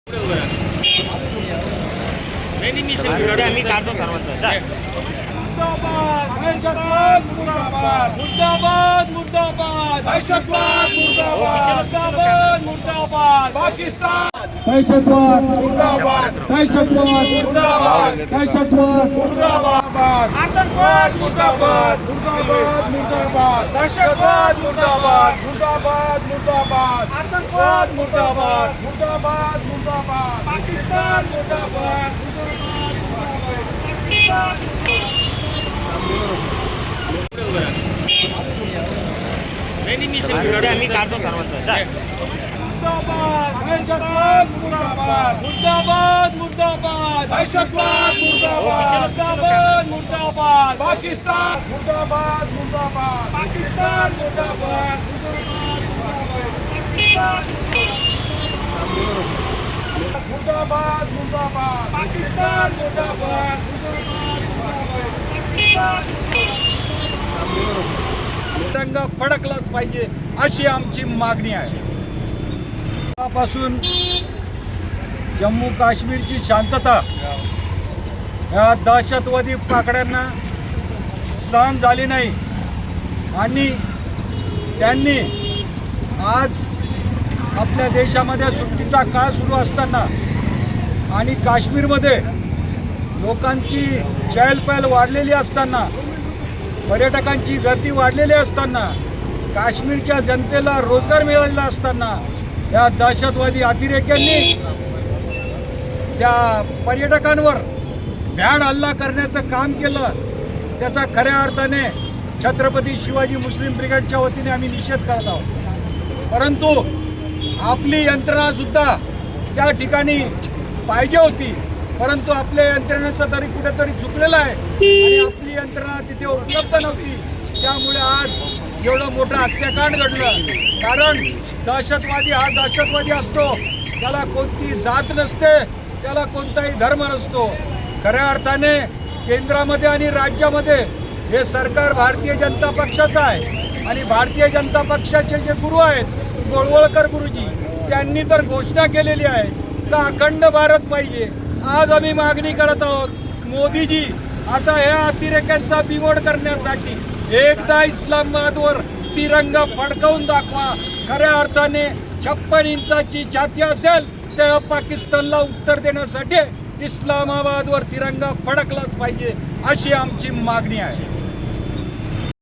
आम्ही काढतो सर्वांचा मुर्दाबाद मुर्दाबाद मुर्दाबाद दहशतवाद मुर्दाबाद मुर्दाबाद पाकिस्तान दहशतवाद मुर्दाबाद दहशतवाद मुर्दाबाद दहशतवाद मुर्दाबाद आतंकवाद मुर्दाबाद मुर्दाबाद मुर्दाबाद दहशतवाद मुर्दाबाद मुर्दाबाद मुर्दाबाद आतंकवाद मुर्दाबाद मुर्दाबाद मुर्दाबाद पाकिस्तान मुर्दाबाद आम्ही काढतो सर्वांचा मुर्दाबाद मुर्दाबाद मुर्दाबाद मुर्दाबाद दहशतवाद मुर्दाबाद मुर्दाबाद पाकिस्तान मुर्दाबाद मुर्दाबाद पाकिस्तान मुर्दाबाद मुर्दाबाद मुर्दाबाद पाकिस्तान मुर्दाबाद तिरंगा फडकलाच पाहिजे अशी आमची मागणी आहे. पासून जम्मू काश्मीरची शांतता या दहशतवादी पाकड्यांना सहन झाली नाही आणि त्यांनी आज आपल्या देशामध्ये सुट्टीचा काळ सुरू असताना आणि काश्मीरमध्ये लोकांची चहलपहल वाढलेली असताना, पर्यटकांची गर्दी वाढलेली असताना, काश्मीरच्या जनतेला रोजगार मिळालेला असताना या दहशतवादी अतिरेक्यांनी त्या पर्यटकांवर भ्याड हल्ला करण्याचं काम केलं. त्याचा खऱ्या अर्थाने छत्रपती शिवाजी मुस्लिम ब्रिगेडच्या वतीने आम्ही निषेध करत आहोत. परंतु आपली यंत्रणासुद्धा त्या ठिकाणी पाहिजे होती, परंतु आपल्या यंत्रणेचं तरी कुठेतरी चुकलेलं आहे आणि आपली यंत्रणा तिथे उपलब्ध नव्हती. त्यामुळे आज एवढं मोठं हत्याकांड घडलं. कारण दहशतवादी हा दहशतवादी असतो, त्याला कोणती जात नसते, त्याला कोणताही धर्म नसतो. खऱ्या अर्थाने केंद्रामध्ये आणि राज्यामध्ये हे सरकार भारतीय जनता पक्षाचं आहे आणि भारतीय जनता पक्षाचे जे गुरु आहेत गोळवळकर गुरुजी, त्यांनी तर घोषणा केलेली आहे का अखंड भारत पाहिजे. आज आम्ही मागणी करत आहोत, मोदीजी आता या अतिरेक्यांचा बिमोड करण्यासाठी एकदा इस्लामाबादवर तिरंगा फडकवून दाखवा. खऱ्या अर्थाने 56 इंचाची छाती असेल तेव्हा पाकिस्तानला उत्तर देण्यासाठी इस्लामाबादवर तिरंगा फडकलाच पाहिजे अशी आमची मागणी आहे.